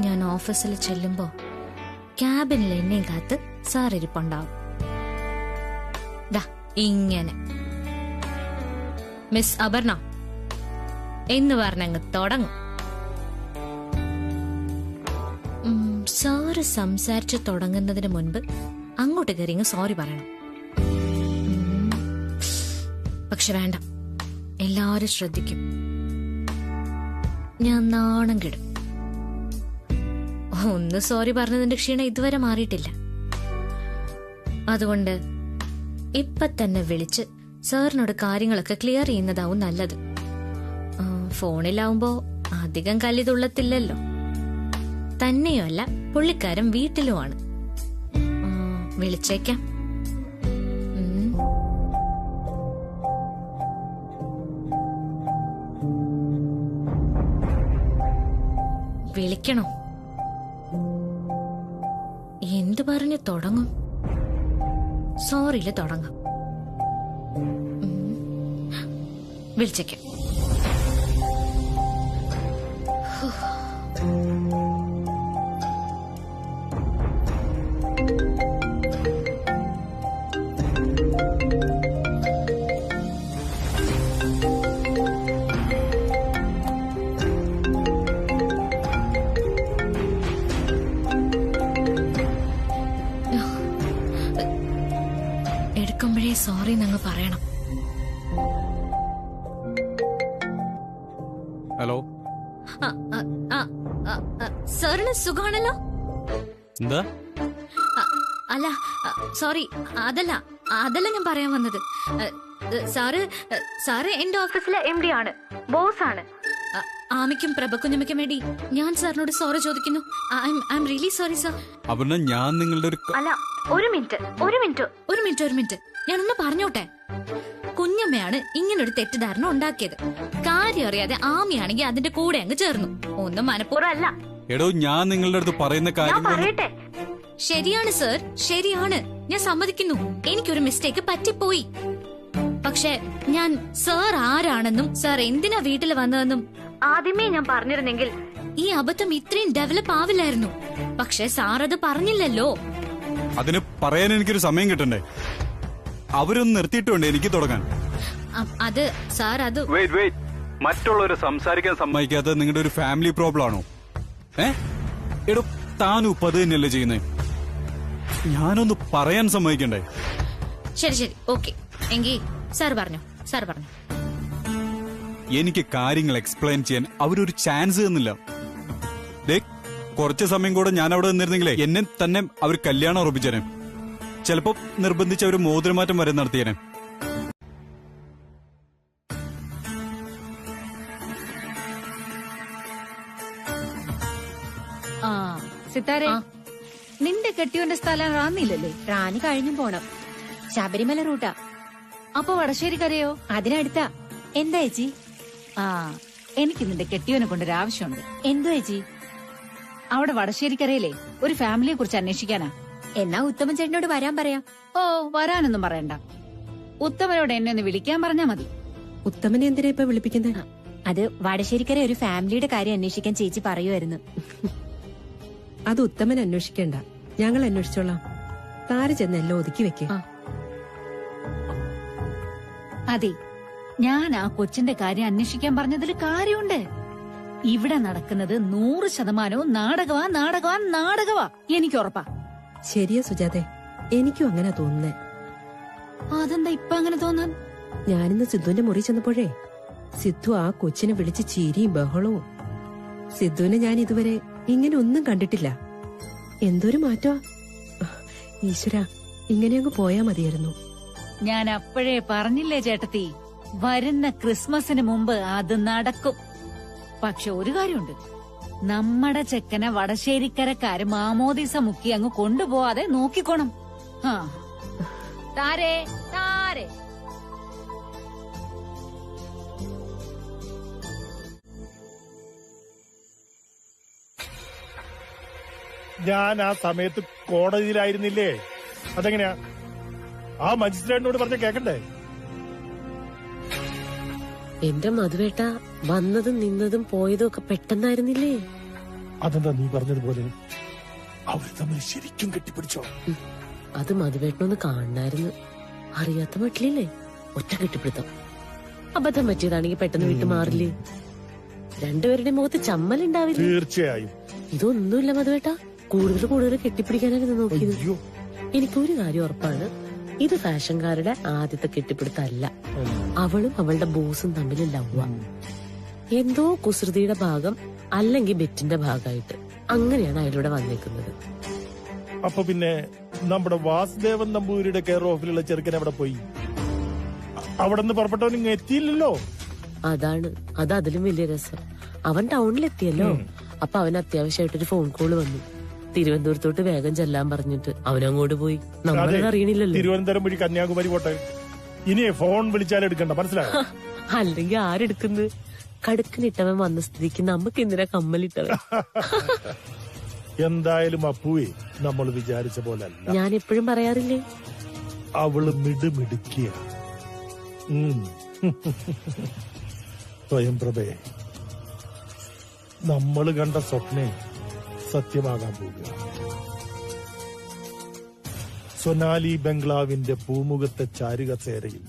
ഞാൻ ഓഫീസിൽ ചെല്ലുമ്പോ ക്യാബിനിൽ എന്നെയും കാത്ത് സാർ ഇരിപ്പുണ്ടാവും. ദാ ഇങ്ങനെ മിസ് അപർണ എന്ന് പറഞ്ഞങ്ങ് തുടങ്ങും. സാറ് സംസാരിച്ചു തുടങ്ങുന്നതിന് മുൻപ് അങ്ങോട്ട് കയറിങ്ങ് സോറി പറയണം. പക്ഷെ വേണ്ട, എല്ലാരും ശ്രദ്ധിക്കും. ഞാൻ നാണം കെടും. ഒന്ന് സോറി പറഞ്ഞതിന്റെ ക്ഷീണം ഇതുവരെ മാറിയിട്ടില്ല. അതുകൊണ്ട് ഇപ്പൊ തന്നെ വിളിച്ച് സാറിനോട് കാര്യങ്ങളൊക്കെ ക്ലിയർ ചെയ്യുന്നതാവും നല്ലത്. ഫോണിലാവുമ്പോ അധികം കല്ലി തുള്ളത്തില്ലല്ലോ. തന്നെയുമല്ല, പുള്ളിക്കാരൻ വീട്ടിലുമാണ്. വിളിച്ചേക്കാം. വിളിക്കണോ? എന്തു പറഞ്ഞു തുടങ്ങും? സോറിയില് തുടങ്ങാം. വിളിച്ചേക്കാം. എടുക്കുമ്പോഴേ സോറി എന്നങ്ങ് പറയണം. ഹലോ, സാറിന് സുഖമാണല്ലോ? എന്താ? അല്ല, സോറി, അതല്ല ഞാൻ പറയാൻ വന്നത്. സാറ് എന്റെ ഓഫീസിലെ MD ആണ്, ബോസ് ആണ്. ആമിക്കും പ്രഭക്കുഞ്ഞമ്മയ്ക്കും വേണ്ടി ഞാൻ സാറിനോട് സോറി ചോദിക്കുന്നു. I am really sorry sir. Aparna, ഞാൻ നിങ്ങളുടെ അല്ല, ഒരു മിനിറ്റ് ഞാനൊന്ന് പറഞ്ഞോട്ടെ. കുഞ്ഞമ്മയാണ് ഇങ്ങനൊരു തെറ്റിദ്ധാരണ ഉണ്ടാക്കിയത്. കാര്യം അറിയാതെ ആമിയാണെങ്കിൽ അതിന്റെ കൂടെ അങ്ങ് ചേർന്നു. ഒന്നും മനഃപൂർവ്വം അല്ല. എടോ, ഞാൻ നിങ്ങളുടെ അടുത്ത് പറയുന്ന കാര്യം പറയട്ടെ. ശരിയാണ് സർ, ശരിയാണ്. ഞാൻ സമ്മതിക്കുന്നു, എനിക്കൊരു മിസ്റ്റേക്ക് പറ്റിപ്പോയി. പക്ഷെ ഞാൻ സാർ ആരാണെന്നും സാർ എന്തിനാ വീട്ടിൽ വന്നതെന്നും ആദ്യമേ ഞാൻ പറഞ്ഞിരുന്നെങ്കിൽ ഈ അബദ്ധം ഇത്രയും ഡെവലപ്പ് ആവില്ലായിരുന്നു. പക്ഷെ സാർ അത് പറഞ്ഞില്ലല്ലോ. അതിന് പറയാൻ എനിക്കൊരു സമയം കിട്ടണ്ടേ? അവരൊന്ന് നിർത്തിയിട്ടുണ്ട് എനിക്ക് തുടങ്ങാൻ. അത് സാർ അത് മറ്റുള്ളവരെ സംസാരിക്കാൻ സമ്മതിക്കാത്ത നിങ്ങളുടെ ഒരു ഫാമിലി പ്രോബ്ലം ആണോ? എടോ, താനും ഇപ്പൊ അത് തന്നെയല്ലേ ചെയ്യുന്നേ? ഞാനൊന്ന് പറയാൻ സമ്മതിക്കണ്ടേ? ശരി, ഓക്കെ. എങ്കിൽ സാർ പറഞ്ഞു. എനിക്ക് കാര്യങ്ങൾ എക്സ്പ്ലെയിൻ ചെയ്യാൻ അവരൊരു ചാൻസ് തന്നില്ല. കുറച്ച് സമയം കൂടെ ഞാൻ അവിടെ നിന്നിരുന്നെങ്കിലേ എന്നെ തന്നെ അവർ കല്യാണം ഉറപ്പിച്ചേനെ. ചിലപ്പോ നിർബന്ധിച്ച് അവർ മോതിരമാറ്റം വരെ നടത്തിയേനെ. സിത്താരെ, നിന്റെ കെട്ടിയോന്റെ സ്ഥലം റാന്നില്ലല്ലേ? റാന്നി കഴിഞ്ഞും പോണം. ശബരിമല റൂട്ടാ. അപ്പൊ വടശ്ശേരിക്കരയോ? അതിനടുത്താ. എന്താ ചേച്ചി? എനിക്ക് നിന്റെ കെട്ടിയോനെ കൊണ്ടൊരാവശ്യമുണ്ട്. എന്തോ ചേച്ചി? അവിടെ വടശ്ശേരിക്കരയിലെ ഒരു ഫാമിലിയെ കുറിച്ച് അന്വേഷിക്കാനാ. എന്നാ ഉത്തമൻ ചേട്ടനോട് വരാൻ പറയാം. ഓ, വരാനൊന്നും പറയണ്ട. ഉത്തമനോട് എന്നെ ഒന്ന് വിളിക്കാൻ പറഞ്ഞാ മതി. ഉത്തമനെ എന്തിനാ ഇപ്പൊ വിളിപ്പിക്കുന്നത്? അത് വടശ്ശേരിക്കര ഒരു ഫാമിലിയുടെ കാര്യം അന്വേഷിക്കാൻ ചേച്ചി പറയുമായിരുന്നു. അത് ഉത്തമൻ അന്വേഷിക്കണ്ട, ഞങ്ങൾ അന്വേഷിച്ചോളാം. താര ചെന്ന് എല്ലാം ഒതുക്കി വെക്കേ. അതെ, ഞാൻ ആ കൊച്ചിന്റെ കാര്യം അന്വേഷിക്കാൻ പറഞ്ഞതിൽ കാര്യമുണ്ട്. ഇവിടെ നടക്കുന്നത് 100% നാടകവാ. എനിക്ക് ഉറപ്പാ. ശരിയാ സുജാതെ, എനിക്കും അങ്ങനെ തോന്നുന്നേ. അതെന്താ ഇപ്പൊ അങ്ങനെ തോന്നാൻ? ഞാനിന്ന് സിദ്ധുവിന്റെ മുറി ചെന്നപ്പോഴേ സിദ്ധു ആ കൊച്ചിനെ വിളിച്ച് ചിരിയും ബഹളവും. സിദ്ധുവിനെ ഞാൻ ഇതുവരെ ഇങ്ങനെ ഒന്നും കണ്ടിട്ടില്ല. എന്തൊരു മാറ്റമാ! ഈശ്വര, ഇങ്ങനെ അങ്ങ് പോയാ മതിയായിരുന്നു. ഞാൻ അപ്പോഴേ പറഞ്ഞില്ലേ ചേട്ടത്തി, വരുന്ന ക്രിസ്മസിന് മുമ്പ് അത് നടക്കും. പക്ഷെ ഒരു കാര്യമുണ്ട്, നമ്മടെ ചെക്കനെ വടശ്ശേരിക്കരക്കാര് മാമോദീസ മുക്കി അങ്ങ് കൊണ്ടുപോവാതെ നോക്കിക്കോണം. താരേ താരേ ഞാൻ ആ സമയത്ത് കോടതിയിലായിരുന്നില്ലേ? അതെങ്ങനെയാ? ആ മജിസ്ട്രേറ്റിനോട് പറഞ്ഞ കേക്കണ്ടേ? എന്റെ മധുവേട്ട വന്നതും നിന്നതും പോയതും ഒക്കെ പെട്ടെന്നായിരുന്നില്ലേ? അതെന്താ നീ പറഞ്ഞതുപോലെ അവർ തമ്മിൽ ശരിക്കും കെട്ടിപ്പിടിച്ചോ? അത് മധുവേട്ടനൊന്ന് കാണണായിരുന്നു. അറിയാത്ത മട്ടിലില്ലേ ഒറ്റ കെട്ടിപ്പിടുത്തം. അബദ്ധം പറ്റിയതാണെങ്കിൽ പെട്ടെന്ന് വിട്ടു മാറില്ലേ? രണ്ടുപേരുടെ മുഖത്ത് ചമ്മലുണ്ടാവില്ല. തീർച്ചയായും. ഇതൊന്നുമില്ല മധുവേട്ട, കൂടുതൽ കെട്ടിപ്പിടിക്കാനായിരുന്നു നോക്കിയത്. അയ്യോ. എനിക്കൊരു കാര്യം ഉറപ്പാണ്, ഇത് ഫാഷൻകാരുടെ ആദ്യത്തെ കെട്ടിപ്പിടുത്തല്ല. അവളും അവളുടെ ബോസും തമ്മിൽ ലവ്വ. എന്തോ കുസൃതിയുടെ ഭാഗം അല്ലെങ്കിൽ ബെറ്റിന്റെ ഭാഗമായിട്ട് അങ്ങനെയാണ് അയാളിവിടെ വന്നേക്കുന്നത്. അപ്പൊ പിന്നെ നമ്മുടെ വാസുദേവൻ നമ്പൂരിയുടെ കെയർ ഓഫിലുള്ള ചെറുക്കൻ അവിടെ പോയി? അവിടെ നിന്ന് പുറപ്പെട്ടവൻ ഇങ്ങ് എത്തിയില്ലല്ലോ. അതാണ്, അത് അതിലും വലിയ രസം. അവൻ ടൗണിലെത്തിയല്ലോ. അപ്പൊ അവൻ അത്യാവശ്യമായിട്ടൊരു ഫോൺ കോള് വന്നു. തിരുവനന്തപുരത്തോട്ട് വേഗം ചെല്ലാൻ പറഞ്ഞിട്ട് അവനങ്ങോട്ട് പോയി. നമ്മളത് അറിയണില്ലല്ലോ. തിരുവനന്തപുരം വഴി കന്യാകുമാരി പോട്ടെ. ഇനി ഫോൺ വിളിച്ചാലും എടുക്കണ്ട, മനസ്സിലായോ? അല്ലെങ്കിൽ ആരെടുക്കുന്നു? കടുക്കിനിട്ടവൻ വന്ന സ്ഥിതിക്ക് നമുക്ക് എന്തിനാ കമ്മലിട്ടവൻ? എന്തായാലും അപ്പുവേ നമ്മൾ വിചാരിച്ച പോലെ അല്ല. ഞാൻ എപ്പോഴും പറയാറില്ലേ, അവള് മിടുമിടുക്കിയ. സ്വയംപ്രഭേ, നമ്മള് കണ്ട സ്വപ്നെ സത്യമാകാൻ പോകുക. സൊനാലി ബംഗ്ലാവിന്റെ പൂമുഖത്തെ ചാരുകസേരയിൽ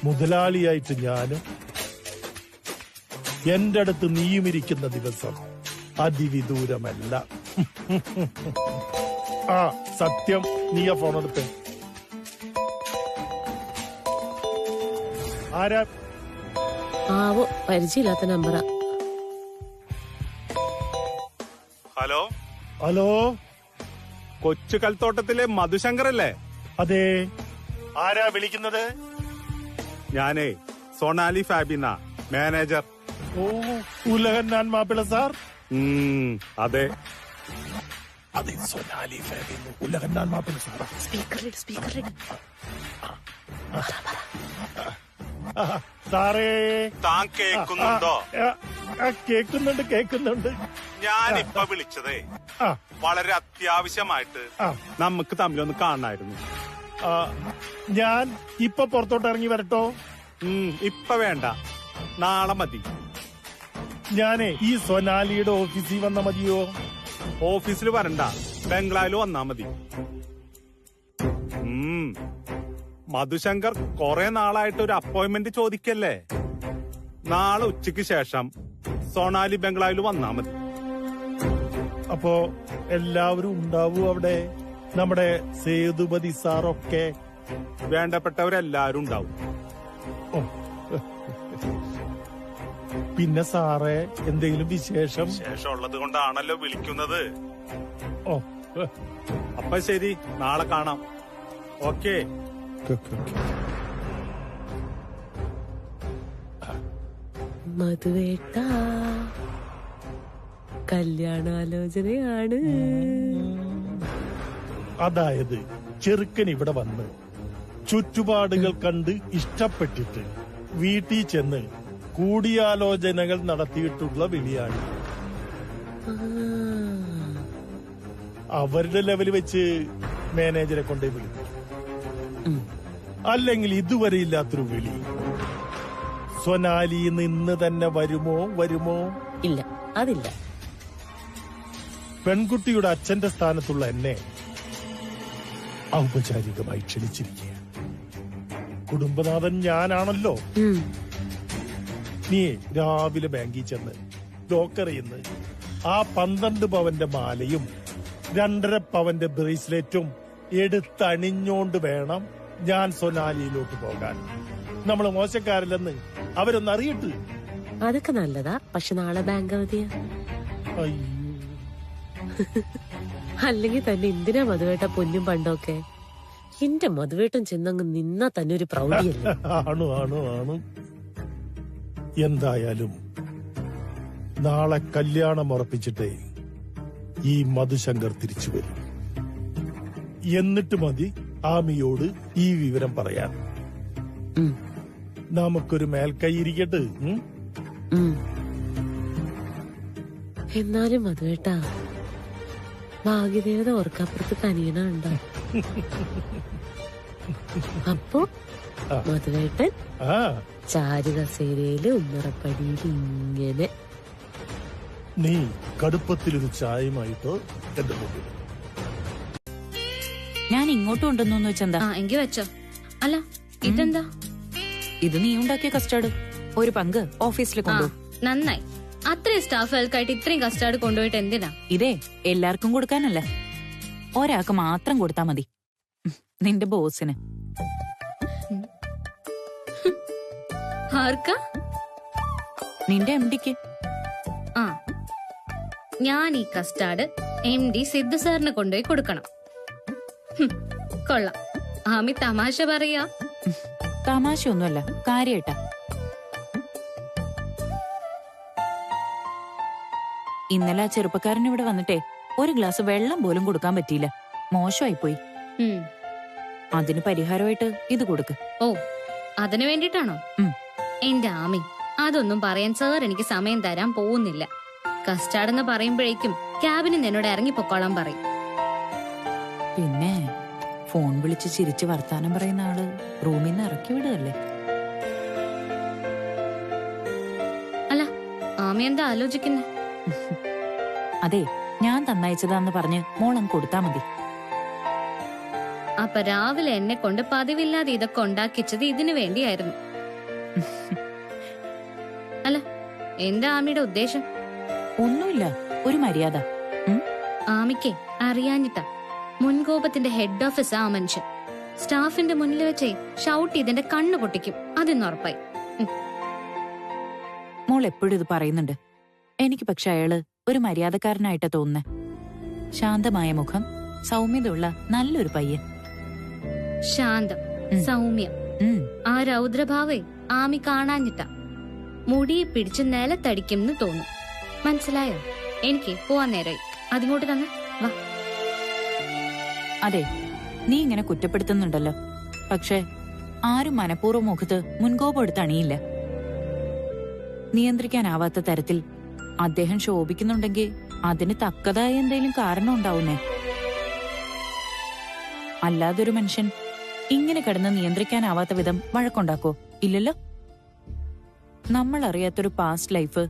മുതലാളിയായിട്ട് ഞാനും എന്റെ അടുത്ത് നീയുമിരിക്കുന്ന ദിവസം അതിവിദൂരമല്ല. ആ സത്യം, നീ ആ ഫോൺ എടുത്ത്. ആരാ? ആവോ, പരിചയമില്ലാത്ത നമ്പറാ. ഹലോ ഹലോ, കൊച്ചു കൽത്തോട്ടത്തിലെ മധുശങ്കർ അല്ലേ? അതെ, ആരാ വിളിക്കുന്നത്? ഞാനേ സൊണാലി ഫാബിന, മാനേജർ. ഓ, ഉലഹൻ ഞാൻ മാപ്പിള സാർ. അതെ, അതെ, സൊനാലി ഫാബിന, ഉലഹൻ ഞാൻ മാപ്പിള സാർ. സ്പീക്കർ സാറേ, താൻ കേൾക്കുന്നുണ്ടോ? കേൾക്കുന്നുണ്ട്. ഞാനിപ്പ വിളിച്ചതേ ആ, വളരെ അത്യാവശ്യമായിട്ട് ആ, നമുക്ക് തമ്മിലൊന്ന് കാണായിരുന്നു. ആ, ഞാൻ ഇപ്പൊ പുറത്തോട്ട് ഇറങ്ങി വരട്ടോ? ഇപ്പൊ വേണ്ട, നാളെ മതി. ഞാനേ ഈ സൊനാലിയുടെ ഓഫീസിൽ വന്ന മതിയോ? ഓഫീസിൽ വരണ്ട, ബംഗ്ലാവിൽ വന്നാ മതി. മധുശങ്കർ കൊറേ നാളായിട്ട് ഒരു അപ്പോയിന്റ്മെന്റ് ചോദിക്കല്ലേ. നാളെ ഉച്ചയ്ക്ക് ശേഷം സൊണാലി ബംഗ്ലാവിൽ വന്നാ മതി. അപ്പോ എല്ലാവരും ഉണ്ടാവൂ അവിടെ? നമ്മുടെ സേതുപതി സാറൊക്കെ? വേണ്ടപ്പെട്ടവരെല്ലാരും ഉണ്ടാവും. ഓ, പിന്നെ സാറേ, എന്തെങ്കിലും വിശേഷം? ശേഷമുള്ളത് കൊണ്ടാണല്ലോ വിളിക്കുന്നത്. ഓ, അപ്പൊ ശരി, നാളെ കാണാം. ഓക്കേ. മധുവേട്ട, കല്യാണാലോചനയാണ്. അതായത് ചെറുക്കൻ ഇവിടെ വന്ന് ചുറ്റുപാടുകൾ കണ്ട് ഇഷ്ടപ്പെട്ടിട്ട് വീട്ടിൽ ചെന്ന് കൂടിയാലോചനകൾ നടത്തിയിട്ടുള്ള വിളിയാണ്. അവരുടെ ലെവൽ വെച്ച് മാനേജരെ കൊണ്ടേ വിളിക്കും. അല്ലെങ്കിൽ ഇതുവരെ ഇല്ലാത്തൊരു വിളി. സൊനാലിന്ന് ഇന്ന് തന്നെ വരുമോ? ഇല്ല, അതില്ല. പെൺകുട്ടിയുടെ അച്ഛന്റെ സ്ഥാനത്തുള്ള എന്നെ ഔപചാരികമായി ക്ഷണിച്ചിരിക്കുക. കുടുംബനാഥൻ ഞാനാണല്ലോ. നീ രാവിലെ ബാങ്കിൽ ചെന്ന് ലോക്കറിൽ നിന്ന് ആ 12 പവന്റെ മാലയും 2.5 പവന്റെ ബ്രേസ്ലെറ്റും എടുത്തണിഞ്ഞോണ്ട് വേണം ഞാൻ സൊനാലിയിലോട്ട് പോകാൻ. നമ്മള് മോശക്കാരില്ലെന്ന് അവരൊന്ന് അറിയട്ടെ. അതൊക്കെ നല്ലതാ, പക്ഷെ നാളെ ബാങ്ക് അവധിയാ. അയ്യോ, അല്ലെങ്കിൽ തന്നെ എന്തിനാ മധുവേട്ട പൊന്നും പണ്ടൊക്കെ? എന്റെ മധുവേട്ടൻ ചെന്നങ്ങ് നിന്നാ തന്നെ ഒരു പ്രൗഢിയല്ലേ? ആണ്. എന്തായാലും നാളെ കല്യാണം ഉറപ്പിച്ചിട്ടേ ഈ മധുശങ്കർ തിരിച്ചു വരും. എന്നിട്ട് മതി ആമിയോട് ഈ വിവരം പറയാൻ. നമുക്കൊരു മേൽക്കൈ ഇരിക്കട്ടെ. എന്നാലും മധുവേട്ടാ, ഭാഗ്യദേവത ഓർക്കപ്പുറത്ത് കനിയനുണ്ടോ? അപ്പോ മധുവേട്ടൻ ചാരുകസേരയില് ഉമ്മറപ്പടിയിൽ ഇങ്ങനെ നീ കടുപ്പത്തിലൊരു ചായയുമായിട്ട് എന്റെ മുമ്പിൽ. ഞാൻ ഇങ്ങോട്ട് കൊണ്ടുവന്നു വെച്ചെന്താ? ആ എങ്കി വെച്ചോ. അല്ല ഇതെന്താ? ഇത് നീ ഉണ്ടാക്കിയ കസ്റ്റാർഡ്. ഒരു പങ്ക് ഓഫീസിൽ ആ കൊണ്ടു. നന്നായി. അത്രയും സ്റ്റാഫുകൾക്കായിട്ട് ഇത്രയും കസ്റ്റാർഡ് കൊണ്ടുപോയിട്ട് എന്തിനാ? ഇതേ എല്ലാവർക്കും കൊടുക്കാനല്ല, ഒരാൾക്ക് മാത്രം കൊടുത്താ മതി. നിന്റെ ബോസിന്. ആർക്കാ? നിന്റെ എംഡിക്ക്. ആ ഞാൻ ഈ കസ്റ്റാർഡ് MD സിദ്ധു സാറിന് കൊണ്ടുപോയി കൊടുക്കണം. കൊള്ളാം. ആമി തമാശ പറയാ. തമാശയൊന്നുമല്ല, കാര്യായിട്ടാ. ഇന്നലെ ആ ചെറുപ്പക്കാരൻ ഇവിടെ വന്നിട്ടേ ഒരു ഗ്ലാസ് വെള്ളം പോലും കൊടുക്കാൻ പറ്റിയില്ല. മോശമായി പോയി. ഉം. അതിന് പരിഹാരമായിട്ട് ഇത് കൊടുക്ക്. ഓ അതിനു വേണ്ടിട്ടാണോ? ഉം. എന്റെ ആമി, അതൊന്നും പറയാൻ സാർ എനിക്ക് സമയം തരാൻ പോകുന്നില്ല. കസ്റ്റാർഡ് എന്ന് പറയുമ്പോഴേക്കും ക്യാബിന് എന്നോട് ഇറങ്ങിപ്പൊക്കോളാൻ പറയും. പിന്നെ ഫോൺ വിളിച്ച് ചിരിച്ച് വർത്താനം പറയുന്ന ആള് റൂമിൽ നിന്ന് ഇറക്കി വിടുകയല്ലേ? അല്ല ആമി എന്താ ആലോചിക്കുന്നേ? അതെ, ഞാൻ തന്നയച്ചതാന്ന് പറഞ്ഞ് മോളം കൊടുത്താ മതി. അപ്പൊ രാവിലെ എന്നെ കൊണ്ട് പതിവില്ലാതെ ഇതൊക്കെ ഉണ്ടാക്കിച്ചത് ഇതിനു വേണ്ടിയായിരുന്നു. അല്ല എന്താ ആമിയുടെ ഉദ്ദേശം? ഒന്നുമില്ല, ഒരു മര്യാദ. ആമിക്ക് അറിയാഞ്ഞിട്ടാ. മുൻകോപത്തിന്റെ ഹെഡ് ഓഫീസാ ആ മനുഷ്യൻ. സ്റ്റാഫിന്റെ മുന്നിൽ വെച്ചേ ഷൗട്ട് ചെയ്തെന്റെ കണ്ണു പൊട്ടിക്കും, അതെന്നുറപ്പായി. മോൾ എപ്പോഴും ഇത് പറയുന്നുണ്ട്. എനിക്ക് പക്ഷെ അയാള് ഒരു മര്യാദക്കാരനായിട്ടാ തോന്നുന്നേ. ശാന്തമായ മുഖം, സൗമ്യതയുള്ള നല്ലൊരു പയ്യൻ. ശാന്തം, സൗമ്യം. ആ രൗദ്രഭാവേ ആമി കാണാഞ്ഞിട്ടാ. മുടിയെ പിടിച്ച് നിലത്തടിക്കും തോന്നും. മനസ്സിലായോ? എനിക്ക് പോവാൻ നേരായി. അതിങ്ങോട്ട് തന്നെ വാ. അതെ, നീ ഇങ്ങനെ കുറ്റപ്പെടുത്തുന്നുണ്ടല്ലോ, പക്ഷെ ആരും മനഃപൂർവ്വം മുഖത്ത് മുൻകോപം എടുത്ത് അണിയില്ല. നിയന്ത്രിക്കാനാവാത്ത തരത്തിൽ അദ്ദേഹം ശോഭിക്കുന്നുണ്ടെങ്കിൽ അതിന് തക്കതായ എന്തെങ്കിലും കാരണം ഉണ്ടാവുന്നേ. അല്ലാതൊരു മനുഷ്യൻ ഇങ്ങനെ കിടന്ന് നിയന്ത്രിക്കാനാവാത്ത വിധം വഴക്കുണ്ടാക്കോ? ഇല്ലല്ലോ. നമ്മൾ അറിയാത്തൊരു പാസ്റ്റ് ലൈഫ്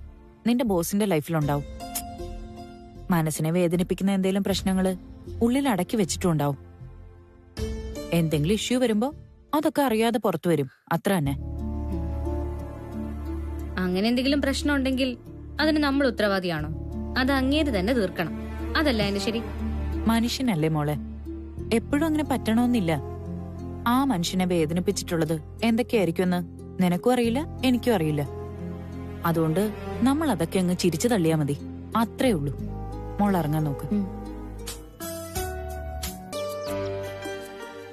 നിന്റെ ബോസിന്റെ ലൈഫിലുണ്ടാവും. മനസ്സിനെ വേദനിപ്പിക്കുന്ന എന്തെങ്കിലും പ്രശ്നങ്ങള് ഉള്ളിൽ അടക്കി വെച്ചിട്ടുണ്ടാവും. എന്തെങ്കിലും ഇഷ്യൂ വരുമ്പോ അതൊക്കെ അറിയാതെ പുറത്തു വരും, അത്ര തന്നെ. അങ്ങനെ എന്തെങ്കിലും പ്രശ്നം ഉണ്ടെങ്കിൽ അതിന് നമ്മൾ ഉത്തരവാദിയാണോ? അത് അങ്ങേര് തന്നെ തീർക്കണം. അതല്ല എന്റെ ശരി. മനുഷ്യനല്ലേ മോളെ, എപ്പോഴും അങ്ങനെ പറ്റണമെന്നില്ല. ആ മനുഷ്യനെ വേദനിപ്പിച്ചിട്ടുള്ളത് എന്തൊക്കെയായിരിക്കുമെന്ന് നിനക്കും അറിയില്ല, എനിക്കും അറിയില്ല. അതുകൊണ്ട് നമ്മൾ അതൊക്കെ അങ്ങ് ചിരിച്ചു തള്ളിയാ മതി, അത്രേ ഉള്ളൂ. മോൾ ഇറങ്ങാൻ നോക്ക്.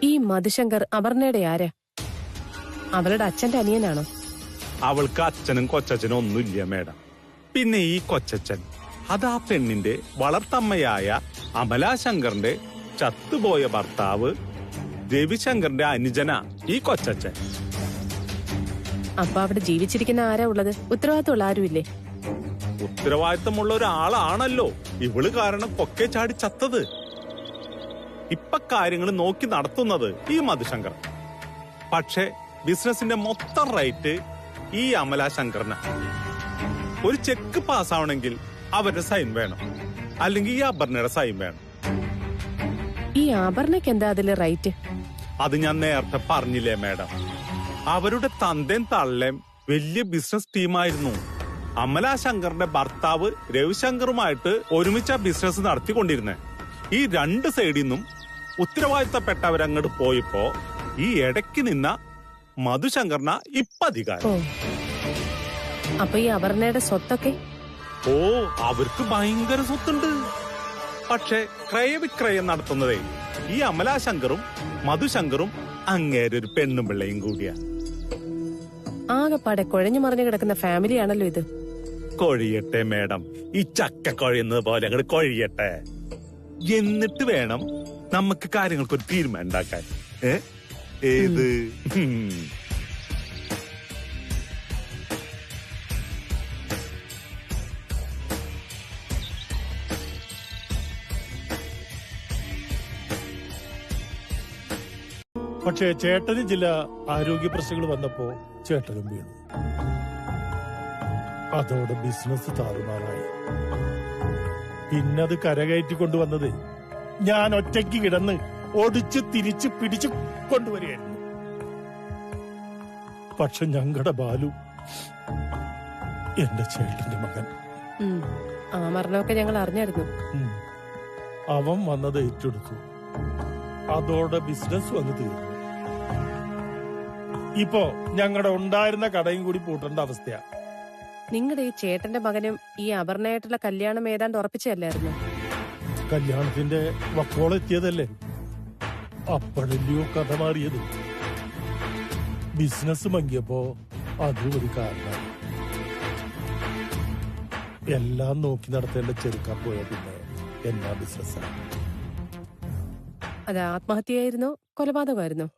ഈ മധുശങ്കർ അപർണയുടെ ആരാ? അവളുടെ അച്ഛന്റെ അനിയനാണോ? അവൾക്ക് അച്ഛനും കൊച്ചച്ഛനും ഒന്നുമില്ല മേഡം. പിന്നെ ഈ കൊച്ചച്ഛൻ അത് ആ പെണ്ണിന്റെ വളർത്തമ്മയായ അമലാശങ്കറിന്റെ ചത്തുപോയ ഭർത്താവ് രവിശങ്കറിന്റെ അനുജന ഈ കൊച്ചച്ഛൻ. അപ്പൊ അവിടെ ജീവിച്ചിരിക്കുന്ന ആരാ ഉള്ളത്? ഉത്തരവാദിത്തമുള്ള ആരുമില്ലേ? ഉത്തരവാദിത്തമുള്ള ഒരാളാണല്ലോ ഇവള് കാരണം കൊക്കെ ചാടി ചത്തത്. ഇപ്പൊ കാര്യങ്ങൾ നോക്കി നടത്തുന്നത് ഈ മധുശങ്കർ. പക്ഷെ ബിസിനസിന്റെ മൊത്തം റൈറ്റ് ഈ അമലാശങ്കറിന്. ഒരു ചെക്ക് പാസ്സാവണമെങ്കിൽ അവരുടെ സൈൻ വേണം, അല്ലെങ്കിൽ ഈ അപർണയുടെ സൈൻ വേണം. ഈ അപർണയ്ക്ക് എന്താ അതില് റൈറ്റ്? അത് ഞാൻ നേരത്തെ പറഞ്ഞില്ലേ മേഡം. അവരുടെ തന്തയും തള്ളയും വലിയ ബിസിനസ് ടീമായിരുന്നു. അമലാശങ്കറിന്റെ ഭർത്താവ് രവിശങ്കറുമായിട്ട് ഒരുമിച്ച ബിസിനസ് നടത്തിക്കൊണ്ടിരുന്നേ. ഈ രണ്ട് സൈഡിൽ നിന്നും ഉത്തരവാദിത്തപ്പെട്ടവരങ്ങോട്ട് പോയപ്പോ ഈ ഇടയ്ക്ക് നിന്ന മധുശങ്കറിന ഇപ്പൊ അധികാരം. അപ്പൊ ഈ അപർണയുടെ സ്വത്തൊക്കെ? ഓ, അവർക്ക് ഭയങ്കര സ്വത്തുണ്ട്. പക്ഷെ ക്രയവിക്രയം നടത്തുന്നതേ ഈ അമലാശങ്കറും മധുശങ്കറും അങ്ങേരൊരു പെണ്ണും പിള്ളയും കൂടിയാ. ആകെപ്പാടെ കുഴഞ്ഞു മറിഞ്ഞു കിടക്കുന്ന ഫാമിലി ആണല്ലോ ഇത്. കൊഴിയട്ടെ മേഡം, ഈ ചക്ക കൊഴിയുന്നത് പോലെ അങ്ങോട്ട് കൊഴിയട്ടെ. എന്നിട്ട് വേണം നമുക്ക് കാര്യങ്ങൾക്കൊരു തീരുമാനം ഉണ്ടാക്കാൻ. ഏത് പക്ഷേ ചേട്ടന് ചില ആരോഗ്യ പ്രശ്നങ്ങൾ വന്നപ്പോ ചേട്ടനും വീണു. അതോടെ ബിസിനസ് താറുമാറായി. പിന്നത് കരകയറ്റി കൊണ്ടുവന്നത് ഞാൻ ഒറ്റയ്ക്ക് കിടന്ന് ഒടിച്ച് തിരിച്ച് പിടിച്ചു കൊണ്ടുവരികയായിരുന്നു. പക്ഷെ ഞങ്ങളുടെ ബാലു, എന്റെ ചേട്ടന്റെ മകൻ, ആ മരണമൊക്കെ ഞങ്ങൾ അറിഞ്ഞായിരുന്നു. അവൻ വന്നത് ഏറ്റെടുത്തു. അതോടെ ബിസിനസ് വന്ന് തീർന്നു. ഇപ്പോ ഞങ്ങളുടെ ഉണ്ടായിരുന്ന കടയും കൂടി പൂട്ടേണ്ട അവസ്ഥയാ. നിങ്ങളുടെ ഈ ചേട്ടന്റെ മകനും ഈ അപർണയായിട്ടുള്ള കല്യാണം ഏതാണ്ട് ഉറപ്പിച്ചല്ലായിരുന്നു? കല്യാണത്തിന്റെ വക്കോളെത്തിയതല്ലേ, അപ്പോഴല്ലയോ കഥ മാറിയത്. ബിസിനസ് മങ്ങിയപ്പോ അതും ഒരു കാരണം. എല്ലാം നോക്കി നടത്തേണ്ട ചെറുക്കാൻ പോയ പിന്നെ എന്നാ ബിസിനസ്സാണ്. അത് ആത്മഹത്യയായിരുന്നോ കൊലപാതകമായിരുന്നോ?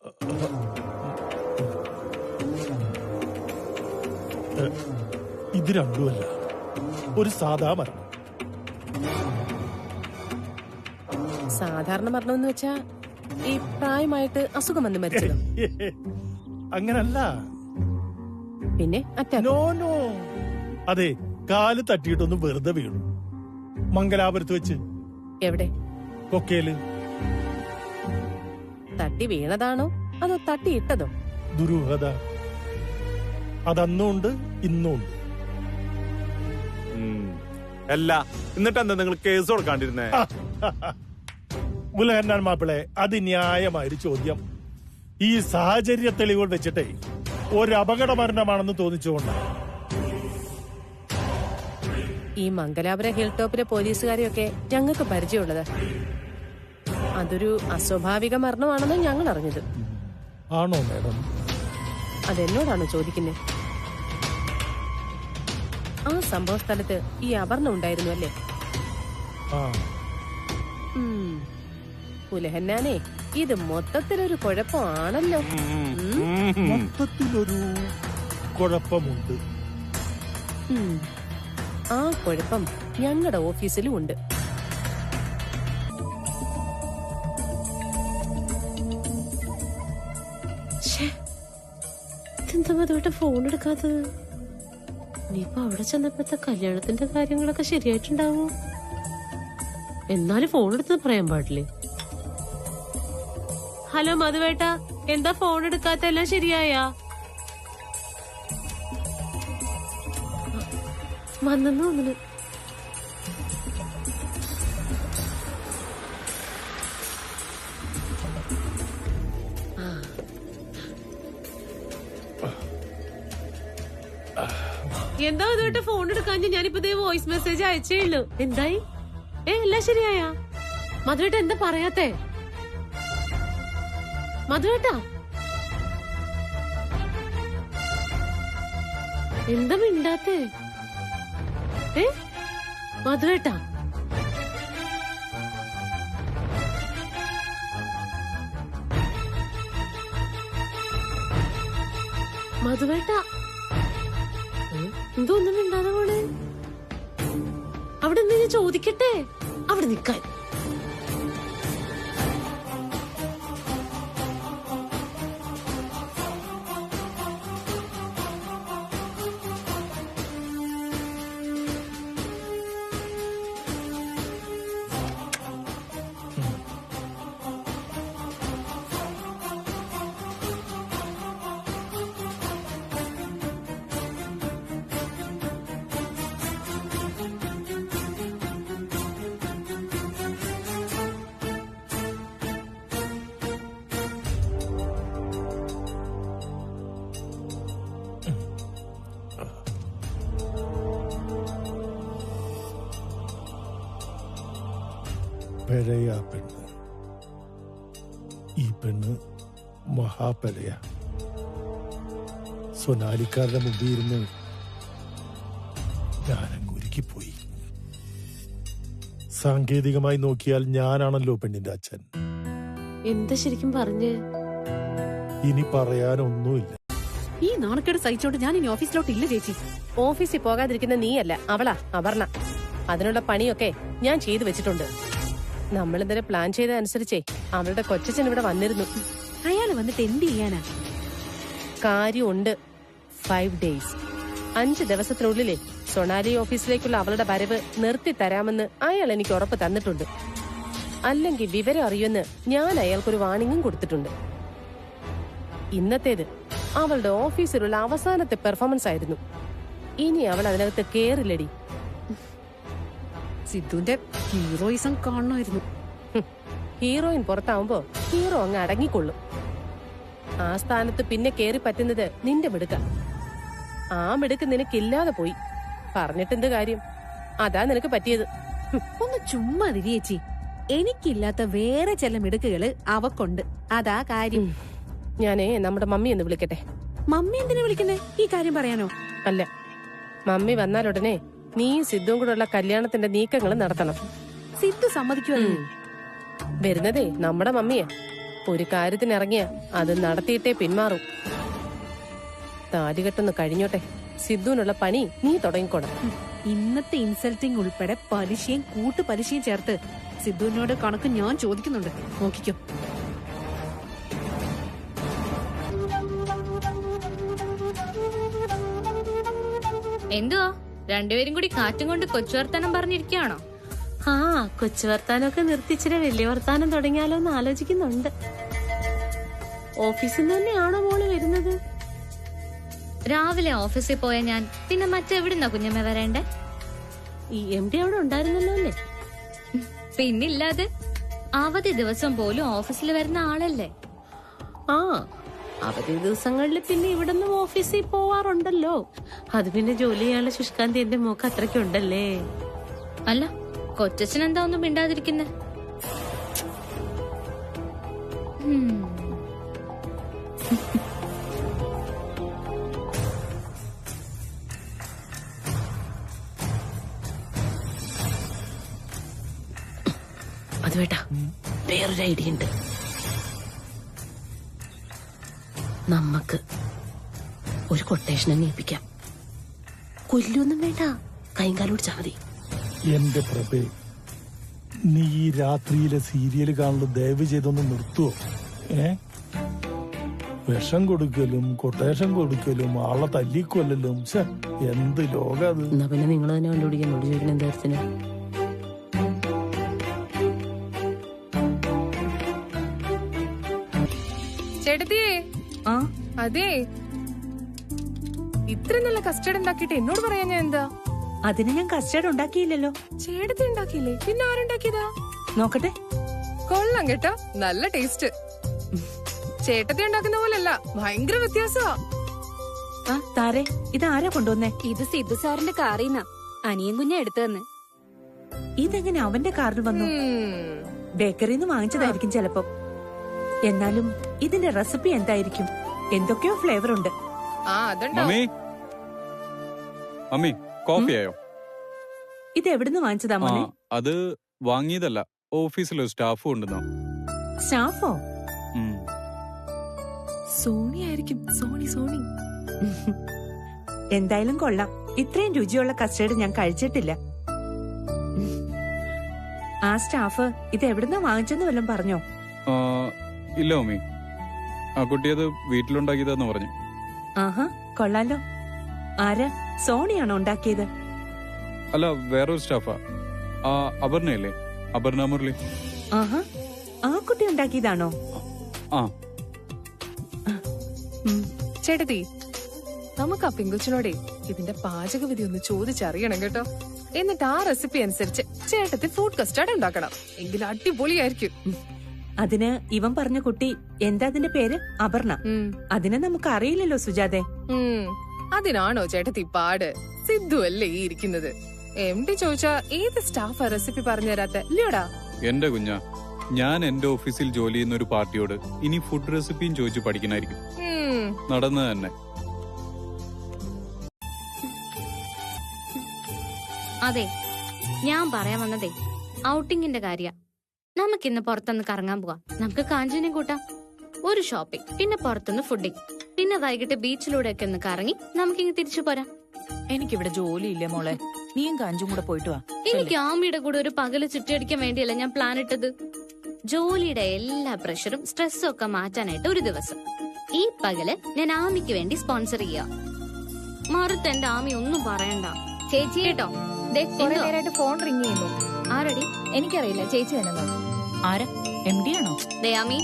ഇത് രണ്ടുമല്ല, ഒരു സാധാ മരണം. സാധാരണ മരണം എന്ന് വെച്ചാ ഈ പ്രായമായിട്ട് അസുഖം വന്ന് മരിച്ചത്? അങ്ങനല്ല. പിന്നെ അറ്റാക്ക്? നോ നോ, അതെ, കാല് തട്ടിയിട്ടൊന്ന് വെറുതെ വീണു മംഗലാപുരത്ത് വെച്ച്. എവിടെ? കൊക്കയില്. തട്ടി വീണതാണോ അതോ തട്ടിയിട്ടതോ? ദുരൂഹത. അതന്നും ഉണ്ട്, ഇന്നും ഉണ്ട്. അല്ല, എന്നിട്ട് എന്താ നിങ്ങൾ കേസ് കൊടുക്കാണ്ടിരുന്നേ? മുലഹന്നാൻ മാപ്പിളെ, അത് ന്യായമായൊരു ചോദ്യം. ഈ സാഹചര്യ തെളിവുകൾ വെച്ചിട്ടേ ഒരു അപകട മരണമാണെന്ന് തോന്നിച്ചുകൊണ്ടാണ്. ഈ മംഗലാപുരം ഹിൽ ടോപ്പിലെ പോലീസുകാരെയൊക്കെ ഞങ്ങൾക്ക് പരിചയമുള്ളത്. അതൊരു അസ്വാഭാവിക മരണമാണെന്ന് ഞങ്ങൾ അറിഞ്ഞത്. ആണോ മാഡം? അതെന്നോടാണോ ചോദിക്കുന്നത്? ആ സംഭവ സ്ഥലത്ത് ഈ അപർണ ഉണ്ടായിരുന്നു അല്ലേ? പുലഹന്നാനെ, ഇത് മൊത്തത്തിലൊരു കുഴപ്പമാണല്ലോ. മൊത്തത്തിലൊരു കുഴപ്പമുണ്ട്. ആ കുഴപ്പം ഞങ്ങളുടെ ഓഫീസിലും ഉണ്ട്. ഇതെന്താ അതുകൊണ്ട് ഫോൺ എടുക്കാത്തത്? ഇനിയിപ്പോ അവിടെ ചെന്നപ്പോഴത്തെ കല്യാണത്തിന്റെ കാര്യങ്ങളൊക്കെ ശരിയായിട്ടുണ്ടാവോ? എന്നാലും ഫോൺ എടുത്ത് പറയാൻ പാടില്ലേ? ഹലോ മധുവേട്ട, എന്താ ഫോൺ എടുക്കാത്ത? എല്ലാം ശരിയായാ? വന്നെന്ന് തോന്നുന്നു. എന്താ അതുകൊണ്ട് ഫോൺ എടുക്കാൻ? ഞാനിപ്പോ വോയിസ് മെസ്സേജ് അയച്ചേ ഉള്ളൂ. എന്തായി? എല്ലാം ശരിയായാ? മധുവേട്ട എന്താ പറയാത്തേ? മധുവേട്ട എന്താ മിണ്ടാത്തേ? മധുവേട്ട മധുവേട്ട എന്തോന്നും മിണ്ടാതെ പോണേ? അവിടെ എന്തെങ്കിലും ചോദിക്കട്ടെ? അവിടെ നിക്കാൻ. പെഴയാ പെണ്ണ്. ഈ പെണ്ണ് മഹാപെഴയ. സൊനാലിക്കാരുടെ മുമ്പിൽ ഇരുന്ന് ഞാനങ്ങുരുക്കിപ്പോയി. സാങ്കേതികമായി നോക്കിയാൽ ഞാനാണല്ലോ പെണ്ണിന്റെ അച്ഛൻ. എന്താ ശരിക്കും പറഞ്ഞ്? ഇനി പറയാനൊന്നുമില്ല. ഈ നാണക്കേട് സഹിച്ചോണ്ട് ഞാൻ ഇനി ഓഫീസിലോട്ടില്ല ചേച്ചി. ഓഫീസിൽ പോകാതിരിക്കുന്ന നീയല്ല, അവളാ അപർണ. അതിനുള്ള പണിയൊക്കെ ഞാൻ ചെയ്തു വെച്ചിട്ടുണ്ട്. നമ്മളിതുവരെ പ്ലാൻ ചെയ്തതനുസരിച്ചേ അവളുടെ കൊച്ചച്ഛൻ ഇവിടെ വന്നിരുന്നു. അയാള് വന്നിട്ട് എന്ത് ചെയ്യാനാ? കാര്യമുണ്ട്. 5 days 5 ദിവസത്തിനുള്ളിലേ സൊണാലി ഓഫീസിലേക്കുള്ള അവളുടെ വരവ് നിർത്തി തരാമെന്ന് അയാൾ എനിക്ക് ഉറപ്പ് തന്നിട്ടുണ്ട്. അല്ലെങ്കിൽ വിവരം അറിയുമെന്ന് ഞാൻ അയാൾക്കൊരു വാണിംഗും കൊടുത്തിട്ടുണ്ട്. ഇന്നത്തേത് അവളുടെ ഓഫീസിലുള്ള അവസാനത്തെ പെർഫോമൻസ് ആയിരുന്നു. ഇനി അവൾ അതിനകത്ത് കേറില്ലടി. സിദ്ധുവിന്റെ ഹീറോയിസം കാണണമായിരുന്നു. ഹീറോയിൻ പുറത്താവുമ്പോ ഹീറോ അങ്ങ് അടങ്ങിക്കൊള്ളും. ആ സ്ഥാനത്ത് പിന്നെ കേറി പറ്റുന്നത് നിന്റെ മിടുക്ക. ആ മിടുക്ക് നിനക്കില്ലാതെ പോയി. പറഞ്ഞിട്ടെന്ത് കാര്യം? അതാ നിനക്ക് പറ്റിയത്. ഒന്ന് ചുമ്മാ ചേച്ചി. എനിക്കില്ലാത്ത വേറെ ചില മിടുക്കുകള് അവക്കുണ്ട്. അതാ കാര്യം. ഞാനേ നമ്മുടെ മമ്മി ഒന്ന് വിളിക്കട്ടെ. മമ്മി എന്തിനാ വിളിക്കുന്നേ? ഈ കാര്യം പറയാനോ? അല്ല, മമ്മി വന്നാലുടനെ നീയും സിദ്ധുവും കൂടെ ഉള്ള കല്യാണത്തിന്റെ നീക്കങ്ങൾ നടത്തണം. സിദ്ധു സമ്മതിക്കുമോ? വരുന്നതേ നമ്മുടെ മമ്മിയാ. ഒരു കാര്യത്തിനിറങ്ങിയ അത് നടത്തിയിട്ടേ പിന്മാറും. താലികെട്ടൊന്ന് കഴിഞ്ഞോട്ടെ. സിദ്ധുവിനുള്ള പണി നീ തുടങ്ങിക്കോണം. ഇന്നത്തെ ഇൻസൾട്ടിങ് ഉൾപ്പെടെ പലിശയും കൂട്ടുപലിശയും ചേർത്ത് സിദ്ധുവിനോട് കണക്ക് ഞാൻ ചോദിക്കുന്നുണ്ട്. നോക്കിക്കോ. എന്തുവാ രണ്ടുപേരും കൂടി കാറ്റും കൊണ്ട് കൊച്ചു വർത്താനം പറഞ്ഞിരിക്കുകയാണോ? ആ, കൊച്ചു വർത്താനമൊക്കെ നിർത്തിച്ചിട്ട് വലിയ വർത്താനം തുടങ്ങിയാലോ എന്ന് ആലോചിക്കുന്നുണ്ട്. ഓഫീസിൽ നിന്ന് തന്നെയാണോ മോള് വരുന്നത്? രാവിലെ ഓഫീസിൽ പോയ ഞാൻ പിന്നെ മറ്റെവിടുന്നാ കുഞ്ഞമ്മ വരേണ്ടേ? ഈ MD അവിടെ ഉണ്ടായിരുന്നല്ലോ അല്ലേ? പിന്നില്ലാതെ. അവധി ദിവസം പോലും ഓഫീസിൽ വരുന്ന ആളല്ലേ. ആ, അവധി ദിവസങ്ങളിൽ പിന്നെ ഇവിടുന്ന് ഓഫീസിൽ പോവാറുണ്ടല്ലോ. അത് പിന്നെ ജോലി ചെയ്യാനുള്ള ശുഷ്കാന്തി എന്റെ മോക്ക് അത്രയ്ക്കുണ്ടല്ലേ. അല്ല, കൊച്ചച്ഛൻ എന്താ ഒന്നും മിണ്ടാതിരിക്കുന്നേ? അത് വേട്ടാ, വേറൊരു ഐഡിയ ഉണ്ട്. നമുക്ക് ഒരു കൊട്ടേഷൻ അങ്ങ് ഏൽപ്പിക്കാം. കൊല്ലൊന്നും വേണ്ട, കൈകാലോടിച്ചാ മതി. എന്റെ പ്രഭേ, നീ ഈ രാത്രിയിലെ സീരിയൽ കാണಲು ദയവ് ചെയ്തൊന്ന് നിർത്തുവോ? വിഷം കൊടുക്കലും കൊട്ടേഷൻ കൊടുക്കലും ആളെ തല്ലിക്കൊല്ലലും എന്ത് ലോക അത്. എന്നാ പിന്നെ നിങ്ങൾ തന്നെ കണ്ടുപിടിക്കാൻ എന്നോട് ചോദിക്കണം എന്താ? ചേട്ടത്തിയേ, അതെ, ഇത്ര നല്ല കസ്റ്റർഡ് ഉണ്ടാക്കിയിട്ട് എന്നോട് പറയാൻ ഞാൻ എന്താ? അതിന് ഞാൻ കസ്റ്റർഡ് ഉണ്ടാക്കിയില്ലല്ലോ. ചേട്ടത്തി ഉണ്ടാക്കിയില്ലേ? പിന്നെ ആരുണ്ടാക്കിയതാ? നോക്കട്ടെ. കൊള്ളാം കേട്ടോ, നല്ല ടേസ്റ്റ്. ചേട്ടത്തി ഉണ്ടാക്കുന്ന പോലല്ല, ഭയങ്കര വ്യത്യാസമാ. താരെ, ഇത് ആരാ കൊണ്ടുവന്നേ? ഇത് സിദ്ധു സാറിന്റെ കാറിന്നാ അനിയൻ കുഞ്ഞ എടുത്തു തന്നെ. ഇതെങ്ങനെ അവന്റെ കാറിൽ വന്നു? ബേക്കറിന്ന് വാങ്ങിച്ചതായിരിക്കും ചിലപ്പോ. എന്നാലും ഇതിന്റെ റെസിപ്പി എന്തായിരിക്കും? എന്തൊക്കെയോ ഫ്ലേവർ ഉണ്ട്. മമ്മി, കോഫി ആയോ? ഇത് എവിടുന്ന് വാങ്ങിച്ചതാ മോനെ? അത് വാങ്ങിയതല്ല, ഓഫീസിലൊരു സ്റ്റാഫ് കൊണ്ടുവന്നോ. സ്റ്റാഫോ? സോണി ആയിരിക്കും. സോണി. എന്തായാലും കൊള്ളാം. ഇത്രയും രുചിയുള്ള കസ്റ്റേർഡ് ഞാൻ കഴിച്ചിട്ടില്ല. ആ സ്റ്റാഫ് ഇത് എവിടുന്ന് വാങ്ങിച്ചെന്ന് വല്ലതും പറഞ്ഞോ? ഇല്ല മമ്മി, ആ കുട്ടി അത് വീട്ടിലുണ്ടാക്കിയതെന്ന് പറഞ്ഞു. ആഹാ, കൊള്ളാലോ. ആരാ? സോണിയാണോ ഉണ്ടാക്കിയത്? അല്ല, വേറൊരു സ്റ്റാഫാ. അപർണയല്ലേ? അപർണ മുരളി. ആഹാ, ആ കുട്ടി ഉണ്ടാക്കിയതാണോ? ആ. ചേട്ടത്തി, നമുക്ക് ആ പെങ്കൊച്ചിനോടെ ഇതിന്റെ പാചകവിധി ഒന്ന് ചോദിച്ചറിയണം കേട്ടോ. എന്നിട്ട് ആ റെസിപ്പി അനുസരിച്ച് ചേട്ടത്തി ഫ്രൂട്ട് കസ്റ്റാർഡ് ഉണ്ടാക്കണം. എങ്കിലും അടിപൊളിയായിരിക്കും. അതിന് ഇവൻ പറഞ്ഞ കുട്ടി എന്താ അതിന്റെ പേര്? അപർണ. അതിനെ നമുക്ക് അറിയില്ലല്ലോ സുജാതെ. അതിനാണോ ചേട്ടത്തി പാട്? സിദ്ധു അല്ലേ ഈ ഇരിക്കുന്നത്. MD ചോദിച്ചാ ഏത് സ്റ്റാഫ് റെസിപ്പി പറഞ്ഞു തരാത്ത ഇല്ലയോടാ? എന്റെ കുഞ്ഞാ, ഞാൻ എന്റെ ഓഫീസിൽ ജോലി ചെയ്യുന്ന ഒരു പാർട്ടിയോട് ഇനി ഫുഡ് റെസിപ്പിയും ചോദിച്ചു പഠിക്കണായിരിക്കും. നടന്നത് തന്നെ. അതെ, ഞാൻ പറയാൻ വന്നതേ ഔട്ടിങ്ങിന്റെ കാര്യ. നമുക്കിന്ന് പുറത്തൊന്ന് കറങ്ങാൻ പോവാം. നമുക്ക് കാഞ്ചിനെ കൂട്ടാം. ഒരു ഷോപ്പിംഗ്, പിന്നെ പുറത്തുനിന്ന് ഫുഡിങ്, പിന്നെ വൈകിട്ട് ബീച്ചിലൂടെ ഒക്കെ ഒന്ന് കറങ്ങി നമുക്കിങ്ങ് തിരിച്ചു പോരാം. എനിക്കിവിടെ ജോലിയില്ലേ മോളെ, നീയും കാഞ്ചും കൂടെ പോയിട്ട് വാ. എനിക്ക് ആമിയുടെ കൂടെ ഒരു പകല് ചുറ്റിയടിക്കാൻ വേണ്ടിയല്ല ഞാൻ പ്ലാൻ ഇട്ടത്. ജോലിയുടെ എല്ലാ പ്രഷറും സ്ട്രെസ്സും ഒക്കെ മാറ്റാനായിട്ട് ഒരു ദിവസം ഈ പകല് ഞാൻ ആമിക്ക് വേണ്ടി സ്പോൺസർ ചെയ്യാം. മറുത്ത് എന്റെ ആമി ഒന്നും പറയണ്ട. ചേച്ചി കേട്ടോ കുറെ നേരമായിട്ട് ഫോൺ റിങ് ചെയ്യുന്നു. ആരടി? എനിക്കറിയില്ല, ചേച്ചി തന്നെ നോക്കും. ആരാ? MD ആണോ? ദയാമി.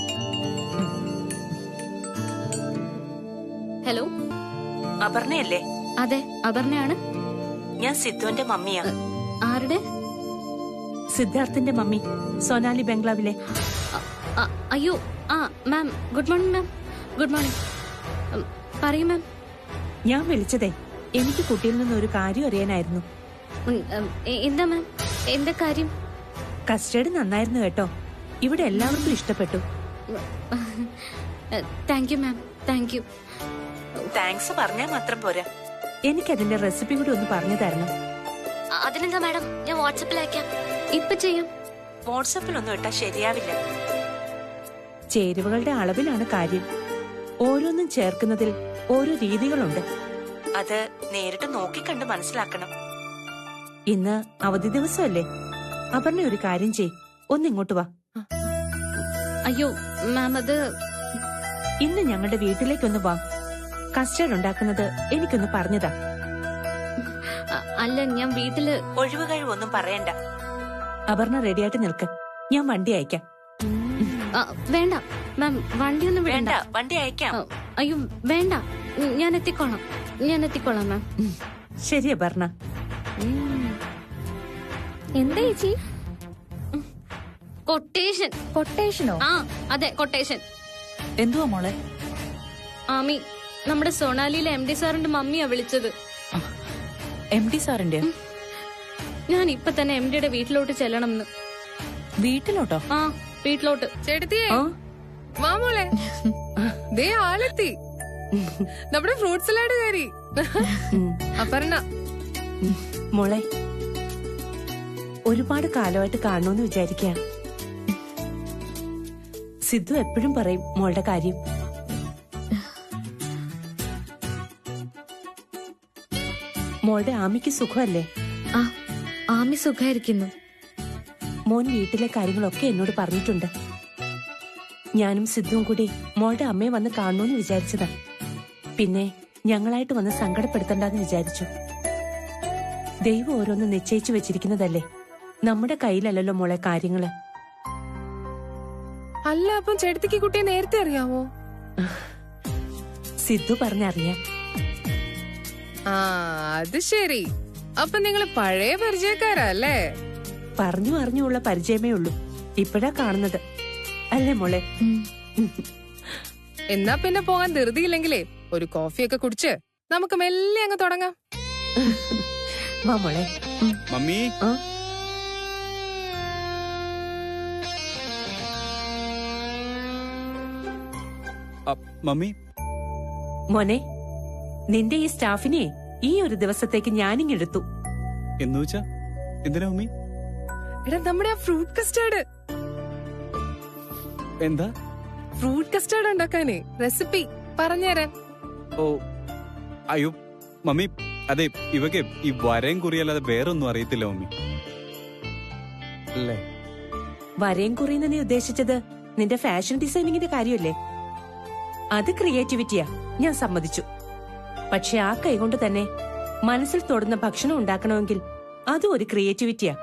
ഹലോ, അപർണയല്ലേ? അതെ, അപർണയാണ്. ഞാൻ സിദ്ധുവിന്റെ മമ്മിയാ. ആരുടെ? സിദ്ധാർത്ഥിന്റെ മമ്മി, സോനാലി ബംഗ്ലാവിലെ. അയ്യോ, ma'am. Good morning ma'am. Good morning. പറയൂ മാം. ഞാൻ വിളിച്ചതേ എനിക്ക് കുട്ടിയിൽ നിന്ന് ഒരു കാര്യം അറിയാനായിരുന്നു. എന്താ മാം? എന്താ കാര്യം? കസ്റ്റേർഡ് നന്നായിരുന്നു കേട്ടോ. ഇവിടെ എല്ലാവർക്കും ഇഷ്ടപ്പെട്ടു. Thank you ma'am, thank you. Thanks പറഞ്ഞാൽ മാത്രം പോരാ, എനിക്കതിന്റെ റെസിപ്പി കൂടി ഒന്ന് പറഞ്ഞു തരണം. അതിനെന്താ മാഡം, ഞാൻ വാട്സാപ്പിൽ അയക്കാം. ഇപ്പൊ ചെയ്യാം. വാട്സാപ്പിലൊന്നും ഇട്ടാ ശരിയാവില്ല. ചേരുവകളുടെ അളവിലാണ് കാര്യം. ഓരോന്നും ചേർക്കുന്നതിൽ ഓരോ രീതികളുണ്ട്. അത് നേരിട്ട് നോക്കിക്കണ്ട് മനസ്സിലാക്കണം. ഇന്ന് അവധി ദിവസമല്ലേ? അപർണ ഒരു കാര്യം ചെയ്, ഒന്നിങ്ങോട്ട് വാ. അയ്യോ മാം, അത് ഇന്ന് ഞങ്ങളുടെ വീട്ടിലേക്കൊന്ന് വാ. കസ്റ്റർഡ് ഉണ്ടാക്കുന്നത് എനിക്കൊന്ന് പറഞ്ഞതാ. അല്ല, ഞാൻ വീട്ടില് ഒഴിവുകഴിവൊന്നും പറയണ്ട. അപർണ റെഡിയായിട്ട് നിൽക്ക്, ഞാൻ വണ്ടി അയക്കാം. വേണ്ട മാം, വണ്ടിയൊന്നും വേണ്ട, വണ്ടി അയക്കാം. അയ്യോ വേണ്ട, ഞാൻ എത്തിക്കോളാം മാം. ശരി അപർണ. എന്താ ചേച്ചി? കൊട്ടേഷൻ. കൊട്ടേഷനോ? അതെ, കൊട്ടേഷൻ. എന്തുവാ മോളെ? ആമി, നമ്മുടെ സോണാലിയിലെ MD സാറിന്റെ മമ്മിയാ വിളിച്ചത്. MD സാറിന്റെ? ഞാൻ ഇപ്പൊ തന്നെ MDയുടെ വീട്ടിലോട്ട് ചെല്ലണം. വീട്ടിലോട്ടോ? വീട്ടിലോട്ട്. ചേട്ടത്തിയേ, വാ മോളെ. ദേ ആളെത്തി, നമ്മുടെ ഫ്രൂട്ട് സലാഡ് കയറി. അപർണ മോളെ, ഒരുപാട് കാലമായിട്ട് കാണണമെന്ന് വിചാരിക്കുക. സിദ്ധു എപ്പോഴും പറയും മോളുടെ കാര്യം. മോളുടെ ആമിക്ക് സുഖമല്ലേ? ആമി സുഖായിരിക്കുന്നു. മോൻ വീട്ടിലെ കാര്യങ്ങളൊക്കെ എന്നോട് പറഞ്ഞിട്ടുണ്ട്. ഞാനും സിദ്ധുവും കൂടി മോളുടെ അമ്മയെ വന്ന് കാണണമെന്ന് വിചാരിച്ചതാ. പിന്നെ ഞങ്ങളായിട്ട് വന്ന് സങ്കടപ്പെടുത്തണ്ടെന്ന് വിചാരിച്ചു. ദൈവം ഓരോന്ന് നിശ്ചയിച്ചു വെച്ചിരിക്കുന്നതല്ലേ, നമ്മുടെ കയ്യിലല്ലല്ലോ മോളെ കാര്യങ്ങള്. അല്ല, അപ്പം ചേട്ടത്തിക്ക് കുട്ടിയെ നേരത്തെ അറിയാമോ? സിദ്ധു പറഞ്ഞറിയാം. അത് ശരി. അപ്പൊ നിങ്ങള് പഴയ പരിചയക്കാരാ അല്ലേ? പറഞ്ഞു അറിഞ്ഞുള്ള പരിചയമേ ഉള്ളൂ. ഇപ്പഴാ കാണുന്നത് അല്ലേ മോളെ? എന്നാ പിന്നെ പോകാൻ ധൃതിയില്ലെങ്കിലേ ഒരു കോഫിയൊക്കെ കുടിച്ച് നമുക്ക് മെല്ലെ അങ്ങ് തുടങ്ങാം. വാ മോളെ. Mummy, mummy. മോനെ, നിന്റെ ഈ സ്റ്റാഫിനെ ഈ ഒരു ദിവസത്തേക്ക് ഞാനിങ്ങെടുത്തു. എന്ന് വെച്ചാ എന്തിനാ മമ്മി? എടാ, നമ്മുടെ ആ ഫ്രൂട്ട് കസ്റ്റേർഡ്. എന്താ? ഫ്രൂട്ട് കസ്റ്റേർഡ് ഉണ്ടാക്കാനേ റെസിപ്പി പറഞ്ഞുതരാൻ. ഓ അയ്യോ മമ്മി, അതെ, ഇവക്ക് ഈ വരയും കുറിയല്ലാതെ വേറൊന്നും അറിയത്തില്ല മമ്മി. അല്ലേ? വരയും കുറിയെന്ന് നീ ഉദ്ദേശിച്ചത് നിന്റെ ഫാഷൻ ഡിസൈനിങ്ങിന്റെ കാര്യമല്ലേ? അത് ക്രിയേറ്റിവിറ്റിയാ, ഞാൻ സമ്മതിച്ചു. പക്ഷെ ആ കൈകൊണ്ട് തന്നെ മനസ്സിൽ തൊടുന്ന ഭക്ഷണം ഉണ്ടാക്കണമെങ്കിൽ അതും ഒരു ക്രിയേറ്റിവിറ്റിയാ.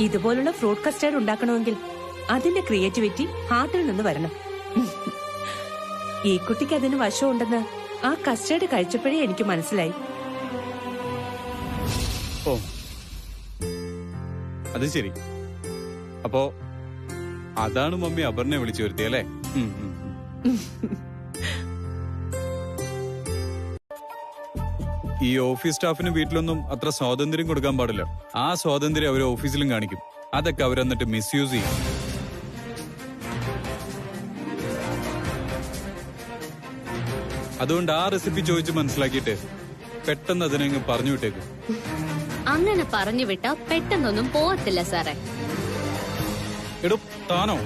ഇതുപോലുള്ള ഫ്രൂട്ട് കസ്റ്റേർഡ് ഉണ്ടാക്കണമെങ്കിൽ അതിന്റെ ക്രിയേറ്റിവിറ്റി ഹാർട്ടിൽ നിന്ന് വരണം. ഈ കുട്ടിക്ക് അതിന് വശമുണ്ടെന്ന് ആ കസ്റ്റേർഡ് കഴിച്ചപ്പോഴേ എനിക്ക് മനസ്സിലായി. ഓ, അത് ശരി. അപ്പോ അതാണ് മമ്മി അപർണയെ വിളിച്ചു വരുത്തിയല്ലേ? ഈ ഓഫീസ് സ്റ്റാഫിന് വീട്ടിലൊന്നും അത്ര സ്വാതന്ത്ര്യം കൊടുക്കാൻ പാടില്ല. ആ സ്വാതന്ത്ര്യം അവർ ഓഫീസിലും കാണിക്കും. അതൊക്കെ അവരെന്നിട്ട് മിസ്യൂസ് ചെയ്യും. അതുകൊണ്ട് ആ റെസിപ്പി ചോദിച്ച് മനസ്സിലാക്കിയിട്ട് പെട്ടെന്ന് അതിനങ്ങ് പറഞ്ഞു വിട്ടേക്കും. അങ്ങനെ പറഞ്ഞു വിട്ടാ പെട്ടെന്നൊന്നും പോകത്തില്ല സാറേ. എടോ, താനോ?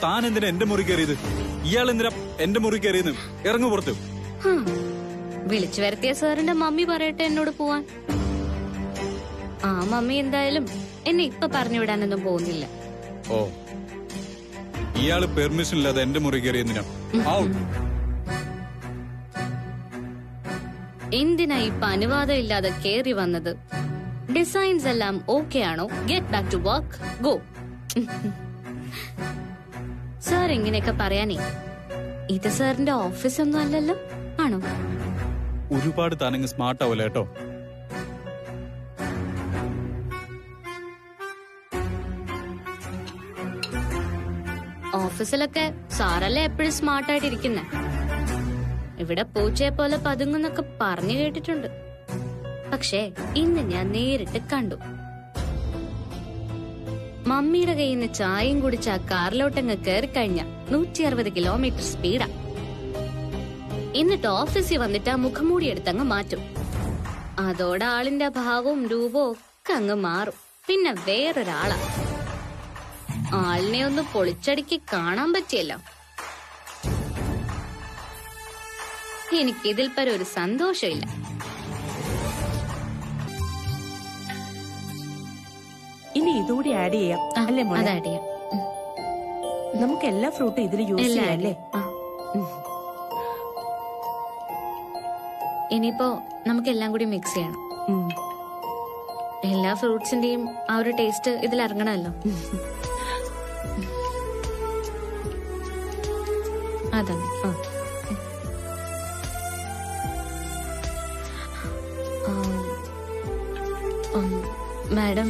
താൻ എന്തിനാ എന്റെ മുറി കയറിയത്? ഇയാൾ എന്തിനാ എന്റെ മുറി കയറിയെന്ന്? ഇറങ്ങു പുറത്ത്. വിളിച്ചു വരുത്തിയ സാറിന്റെ മമ്മി പറയട്ടെ എന്നോട് പോവാൻ. ആ മമ്മി എന്തായാലും എന്നെ ഇപ്പൊ പറഞ്ഞു വിടാനൊന്നും പോകുന്നില്ല. ഓ, ഇയാള് പെർമിഷൻ ഇല്ലാതെ എന്റെ മുറി കയറിയെന്തിനാ? എന്തിനാ ഇപ്പൊ അനുവാദം ഇല്ലാതെ കേറി വന്നത്? ഡിസൈൻസ് എല്ലാം ഓക്കെ ആണോ? Get back to work, go. Sir ഇങ്ങനെയൊക്കെ പറയാനേ, ഇത് സാറിന്റെ ഓഫീസ് ഒന്നും അല്ലല്ലോ, ആണോ? ഒരുപാട് താനങ്ങ് സ്മാർട്ട് ആവൂല കേട്ടോ. ഓഫീസിലൊക്കെ സാറല്ലേ എപ്പോഴും സ്മാർട്ടായിട്ടിരിക്കുന്നെ. ഇവിടെ പൂച്ചയെ പോലെ പതുങ്ങുന്നൊക്കെ പറഞ്ഞു കേട്ടിട്ടുണ്ട്. പക്ഷേ ഇന്ന് ഞാൻ നേരിട്ട് കണ്ടു. മമ്മിയുടെ കയ്യിൽ നിന്ന് ചായയും കുടിച്ച ആ കാറിലോട്ടങ്ങ് കയറിക്കഴിഞ്ഞ 160 കിലോമീറ്റർ സ്പീഡാ. എന്നിട്ട് ഓഫീസിൽ വന്നിട്ട് ആ മുഖംമൂടി എടുത്തങ്ങ് മാറ്റും. അതോടെ ആളിന്റെ ഭാവവും രൂപവും ഒക്കെ അങ്ങ് മാറും. പിന്നെ വേറൊരാളാ. ആളിനെ ഒന്ന് പൊളിച്ചടുക്കി കാണാൻ പറ്റിയല്ലോ. എനിക്കിതിൽ പരം ഒരു സന്തോഷമില്ല. ഇനി ഇതുകൂടി ആഡ് ചെയ്യാം അല്ലേ മോളെ? അത് ആഡ് ചെയ്യാം. നമുക്ക് എല്ലാ ഫ്രൂട്ടും ഇതിൽ യൂസ് എല്ലാം ചെയ്യാം add അല്ലേ? ചെയ്യാം. ഇനിയിപ്പോ നമുക്കെല്ലാം കൂടി മിക്സ് ചെയ്യണം. എല്ലാ ഫ്രൂട്ട്സിന്റെയും ആ ഒരു ടേസ്റ്റ് ഇതിൽ ഇറങ്ങണമല്ലോ. അതാണ്. മാഡം,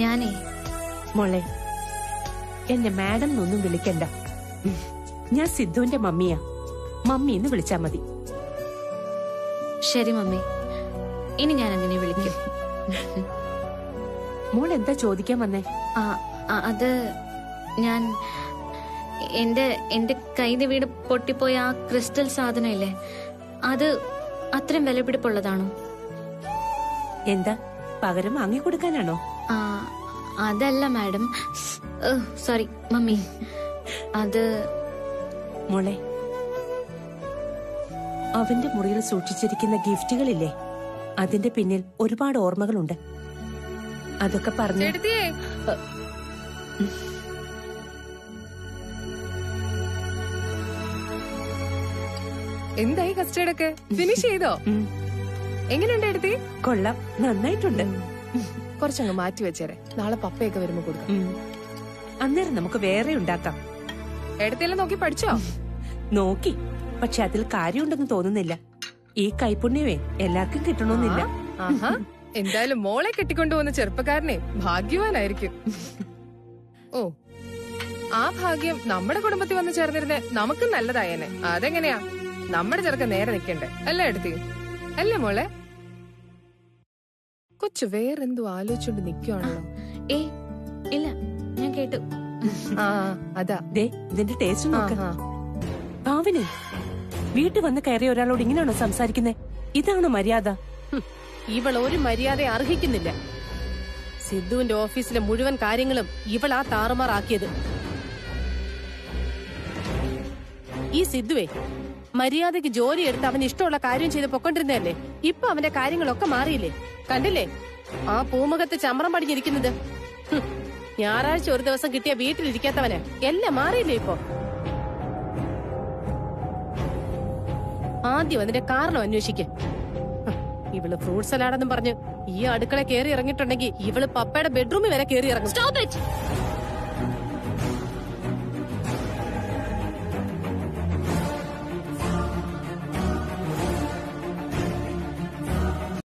ഞാനേ മോളെ, എന്നെ മാഡം എന്നൊന്നും വിളിക്കണ്ട. ഞാൻ സിദ്ധുവിന്റെ മമ്മിയാ. മമ്മി എന്ന് വിളിച്ചാ മതി. ശരി മമ്മി, ഇനി ഞാൻ അങ്ങനെ വിളിക്കും. മോൾ എന്താ ചോദിക്കാൻ വന്നേ? അത് ഞാൻ എന്റെ കൈന്ന് വീട് പൊട്ടിപ്പോയ ആ ക്രിസ്റ്റൽ സാധനം ഇല്ലേ, അത് അത്രയും വിലപിടിപ്പുള്ളതാണോ? എന്താ പകരം വാങ്ങിക്കൊടുക്കാനാണോ? അതല്ല മാഡം, സോറി മമ്മി. അത് മോളെ, അവന്റെ മുറിയിൽ സൂക്ഷിച്ചിരിക്കുന്ന ഗിഫ്റ്റുകളില്ലേ, അതിന്റെ പിന്നിൽ ഒരുപാട് ഓർമ്മകളുണ്ട്. അതൊക്കെ പറഞ്ഞു. എന്തായി കസ്റ്റേർഡൊക്കെ ഫിനിഷ് ചെയ്തോ? എങ്ങനെയുണ്ട് എടുത്തി? കൊള്ളാം, നന്നായിട്ടുണ്ട്. കുറച്ചങ്ങ് മാറ്റി വെച്ചേരെ, നാളെ പപ്പയൊക്കെ വരുമ്പോ കൊടുക്കാം. അന്നേരം നമുക്ക് വേറെ ഉണ്ടാക്കാം. എടുത്തിയെല്ലാം നോക്കി പഠിച്ചോ? നോക്കി, പക്ഷെ അതിൽ കാര്യമുണ്ടെന്ന് തോന്നുന്നില്ല. ഈ കൈപുണ്യമേ എല്ലാവർക്കും കിട്ടണമെന്നില്ല. എന്തായാലും മോളെ കെട്ടിക്കൊണ്ടുപോകുന്ന ചെറുപ്പക്കാരനെ ഭാഗ്യവാനായിരിക്കും. ഓ, ആ ഭാഗ്യം നമ്മുടെ കുടുംബത്തിൽ വന്ന് ചേർന്നിരുന്നേ നമുക്ക് നല്ലതായേനെ. അതെങ്ങനെയാ? നമ്മുടെ ചെറുക്കൻ നേരെ നിൽക്കണ്ടേ അല്ലേ എടുത്തി? അല്ലേ മോളെ? കൊച്ചു വേറെന്തോ ആലോചിച്ചോണ്ട് നിക്കുവാണല്ലോ. ഇല്ല, ഞാൻ കേട്ടു. അതാ ഇതിന്റെ ടേസ്റ്റ് നോക്ക. പാവനെ, വീട്ടിൽ വന്ന് കയറിയ ഒരാളോട് ഇങ്ങനെയാണോ സംസാരിക്കുന്നത്? ഇതാണോ മര്യാദ? ഇവൾ ഒരു മര്യാദ അർഹിക്കുന്നില്ല. സിദ്ധുവിന്റെ ഓഫീസിലെ മുഴുവൻ കാര്യങ്ങളും ഇവളാ താറുമാറാക്കിയത്. ഈ സിദ്ധുവേ മര്യാദയ്ക്ക് ജോലി എടുത്ത് അവന് ഇഷ്ടമുള്ള കാര്യം ചെയ്ത് പൊക്കൊണ്ടിരുന്നതല്ലേ? ഇപ്പൊ അവന്റെ കാര്യങ്ങളൊക്കെ മാറിയില്ലേ? കണ്ടില്ലേ ആ പൂമുഖത്ത് ചമ്രം പടിഞ്ഞിരിക്കുന്നത്? ഞായറാഴ്ച ഒരു ദിവസം കിട്ടിയ വീട്ടിലിരിക്കാത്തവന് എല്ലാം മാറിയില്ലേ ഇപ്പൊ? ആദ്യം അതിന്റെ കാരണം അന്വേഷിക്ക. ഇവള് ഫ്രൂട്ട് സലാഡെന്നും പറഞ്ഞ് ഈ അടുക്കള കയറി ഇറങ്ങിയിട്ടുണ്ടെങ്കിൽ ഇവള് പപ്പയുടെ ബെഡ്റൂമിൽ വരെ കയറി ഇറങ്ങും. Stop it!